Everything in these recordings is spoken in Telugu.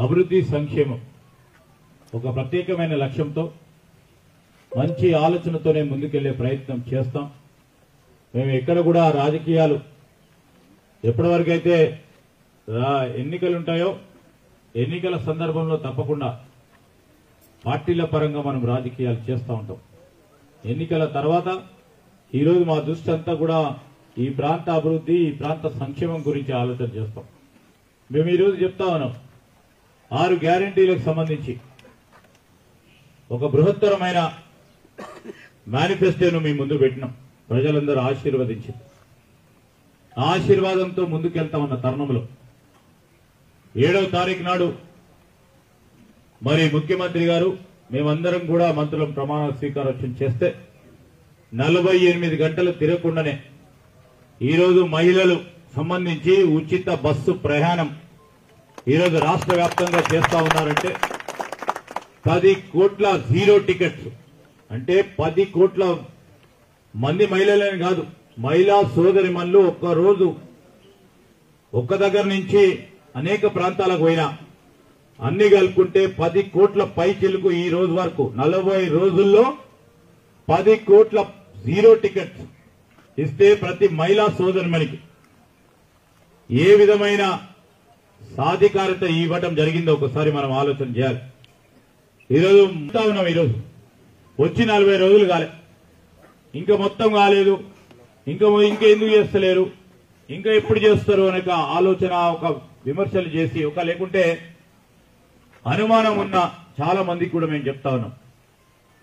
అభివృద్ధి సంక్షేమం ఒక ప్రత్యేకమైన లక్ష్యంతో మంచి ఆలోచనతోనే ముందుకెళ్లే ప్రయత్నం చేస్తాం. మేము ఎక్కడ కూడా రాజకీయాలు ఎప్పటివరకైతే ఎన్నికలు ఉంటాయో ఎన్నికల సందర్భంలో తప్పకుండా పార్టీల పరంగా మనం రాజకీయాలు చేస్తూ ఉంటాం. ఎన్నికల తర్వాత ఈరోజు మా దృష్టి అంతా కూడా ఈ ప్రాంత అభివృద్ధి, ఈ ప్రాంత సంక్షేమం గురించి ఆలోచన చేస్తాం. మేము ఈరోజు చెప్తా ఉన్నాం, 6 గ్యారంటీలకు సంబంధించి ఒక బృహత్తరమైన మేనిఫెస్టోను మీ ముందు పెట్టినాం. ప్రజలందరూ ఆశీర్వదించి ఆశీర్వాదంతో ముందుకెళ్తా ఉన్న తరుణంలో 7వ తారీఖు నాడు మరి ముఖ్యమంత్రి గారు మేమందరం కూడా మంత్రులం ప్రమాణ స్వీకారోత్సవం చేస్తే 48 గంటలు తిరగకుండానే ఈరోజు మహిళలు సంబంధించి ఉచిత బస్సు ప్రయాణం ఈరోజు రాష్ట్ర వ్యాప్తంగా చేస్తా ఉన్నారంటే 10 కోట్ల జీరో టికెట్స్ అంటే 10 కోట్ల మంది మహిళలని కాదు, మహిళా సోదరిమణులు ఒక్కరోజు ఒక్క దగ్గర నుంచి అనేక ప్రాంతాలకు పోయినా అన్ని కలుపుకుంటే 10 కోట్ల పై చిలుకు ఈ రోజు వరకు 40 రోజుల్లో 10 కోట్ల జీరో టికెట్స్ ఇస్తే ప్రతి మహిళా సోదరిమణికి ఏ విధమైన సాధికారత ఇవ్వటం జరిగిందో ఒకసారి మనం ఆలోచన చేయాలి. ఈరోజు ఉన్నాం, ఈరోజు వచ్చి 40 రోజులు కాలే, ఇంకా మొత్తం కాలేదు, ఇంకా ఎందుకు చేస్తలేరు, ఇంకా ఎప్పుడు చేస్తారు అనే ఆలోచన ఒక విమర్శలు చేసి ఒక లేకుంటే అనుమానం ఉన్న చాలా మందికి కూడా మేము చెప్తా ఉన్నాం,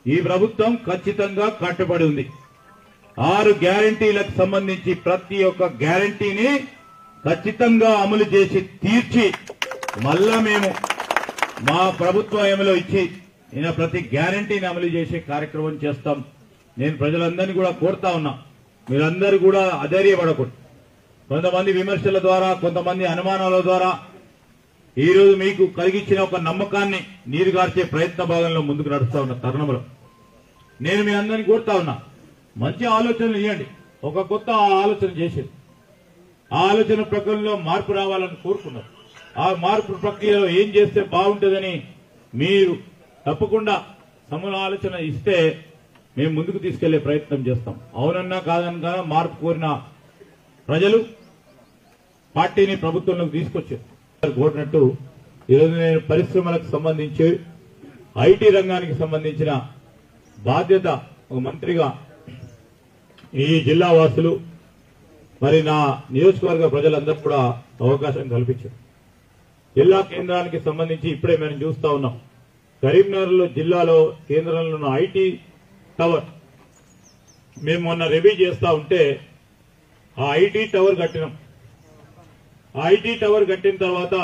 ఈ ప్రభుత్వం ఖచ్చితంగా కట్టుబడి ఉంది. 6 గ్యారంటీలకు సంబంధించి ప్రతి ఒక్క గ్యారంటీని ఖచ్చితంగా అమలు చేసి తీర్చి మళ్ళా మేము మా ప్రభుత్వంలో ఇచ్చి ప్రతి గ్యారంటీని అమలు చేసే కార్యక్రమం చేస్తాం. నేను ప్రజలందరినీ కూడా కోరుతా ఉన్నా, మీరందరూ కూడా అధైర్యపడకూడదు. కొంతమంది విమర్శల ద్వారా, కొంతమంది అనుమానాల ద్వారా ఈరోజు మీకు కలిగించిన ఒక నమ్మకాన్ని నీరుగార్చే ప్రయత్న భాగంలో ముందుకు నడుస్తా ఉన్న తరుణంలో నేను మీ అందరినీ కోరుతా ఉన్నా, మంచి ఆలోచనలు ఇవ్వండి. ఒక కొత్త ఆలోచన చేసేది, ఆ ఆలోచన ప్రక్రియలో మార్పు రావాలని కోరుకున్నారు. ఆ మార్పు ప్రక్రియలో ఏం చేస్తే బాగుంటుందని మీరు తప్పకుండా సమూల ఆలోచన ఇస్తే మేము ముందుకు తీసుకెళ్లే ప్రయత్నం చేస్తాం. అవునన్నా కాదన్నా మార్పు కోరిన ప్రజలు పార్టీని ప్రభుత్వంలోకి తీసుకొచ్చారు. కోరినట్టు ఈరోజు నేను పరిశ్రమలకు సంబంధించి ఐటీ రంగానికి సంబంధించిన బాధ్యత ఒక మంత్రిగా ఈ జిల్లా వాసులు మరి నా నియోజకవర్గ ప్రజలందరూ కూడా అవకాశం కల్పించారు. జిల్లా కేంద్రానికి సంబంధించి ఇప్పుడే మనం చూస్తా ఉన్నాం, కరీంనగర్ జిల్లాలో కేంద్రంలో ఉన్న ఐటీ టవర్ మేము మొన్న రివ్యూ చేస్తా ఉంటే ఆ ఐటీ టవర్ కట్టినాం. ఆ ఐటీ టవర్ కట్టిన తర్వాత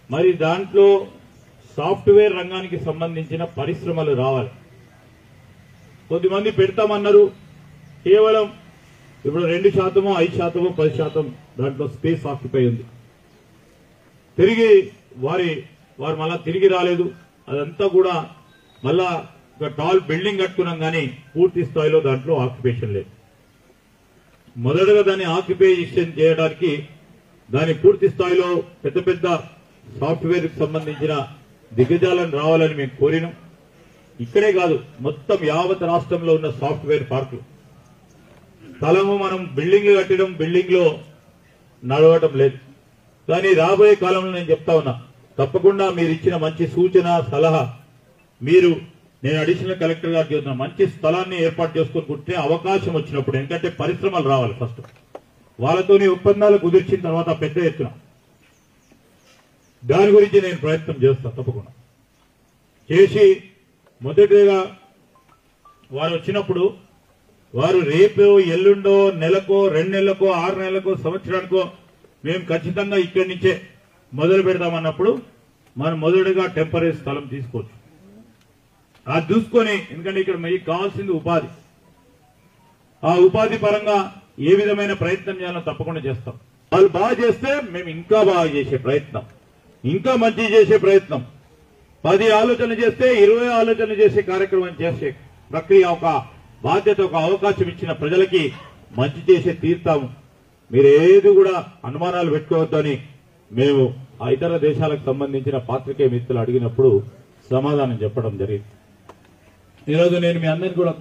మరి దాంట్లో సాఫ్ట్వేర్ రంగానికి సంబంధించిన పరిశ్రమలు రావాలి. కొద్దిమంది పెడతామన్నారు, కేవలం ఇప్పుడు 2%, 5%, 10% దాంట్లో స్పేస్ ఆక్యుపై ఉంది. తిరిగి వారు మళ్ళా తిరిగి రాలేదు. అదంతా కూడా మళ్ళా ఒక టాల్ బిల్డింగ్ కట్టుకున్నాం కానీ పూర్తి స్థాయిలో దాంట్లో ఆక్యుపేషన్ లేదు. మొదటగా దాన్ని ఆక్యుపేషన్ చేయడానికి దాని పూర్తి స్థాయిలో పెద్ద పెద్ద సాఫ్ట్వేర్ కి సంబంధించిన దిగ్గజాలను రావాలని మేము కోరినాం. ఇక్కడే కాదు, మొత్తం యావత్ రాష్ట్రంలో ఉన్న సాఫ్ట్వేర్ పార్కులు స్థలము మనం బిల్డింగ్లు కట్టడం, బిల్డింగ్ లో నడవటం లేదు. కానీ రాబోయే కాలంలో నేను చెప్తా ఉన్నా, తప్పకుండా మీరు ఇచ్చిన మంచి సూచన సలహా నేను అడిషనల్ కలెక్టర్ గారికి చెప్తున్నా, మంచి స్థలాన్ని ఏర్పాటు చేసుకుంటే అవకాశం వచ్చినప్పుడు, ఎందుకంటే పరిశ్రమలు రావాలి ఫస్ట్, వాళ్ళతోని ఒప్పందాలు కుదిర్చిన తర్వాత పెద్ద ఎత్తున దాని గురించి నేను ప్రయత్నం చేస్తాను. తప్పకుండా చేసి మొదటిగా వారు వచ్చినప్పుడు వారు రేపు ఎల్లుండో నెలకో 2 నెలలకో 6 నెలలకో సంవత్సరానికో మేము ఖచ్చితంగా ఇక్కడి నుంచే మొదలు పెడతామన్నప్పుడు మనం మొదటిగా టెంపరీ స్థలం తీసుకోవచ్చు. అది చూసుకొని, ఎందుకంటే ఇక్కడ మీకు కావాల్సింది ఉపాధి, ఆ ఉపాధి పరంగా ఏ విధమైన ప్రయత్నం చేయాలో తప్పకుండా చేస్తాం. వాళ్ళు బాగా చేస్తే మేము ఇంకా బాగా చేసే ప్రయత్నం, ఇంకా మంచి చేసే ప్రయత్నం, 10 ఆలోచన చేస్తే 20 ఆలోచన చేసే కార్యక్రమం చేసే ప్రక్రియ, ఒక బాధ్యత, ఒక అవకాశం ఇచ్చిన ప్రజలకి మంచి చేసే తీరుతాము. మీరు ఏది కూడా అనుమానాలు పెట్టుకోవద్దని మేము ఆ ఇతర దేశాలకు సంబంధించిన పాత్రికేయ మిత్రులు అడిగినప్పుడు సమాధానం చెప్పడం జరిగింది. ఈరోజు నేను మీ అందరికీ కూడా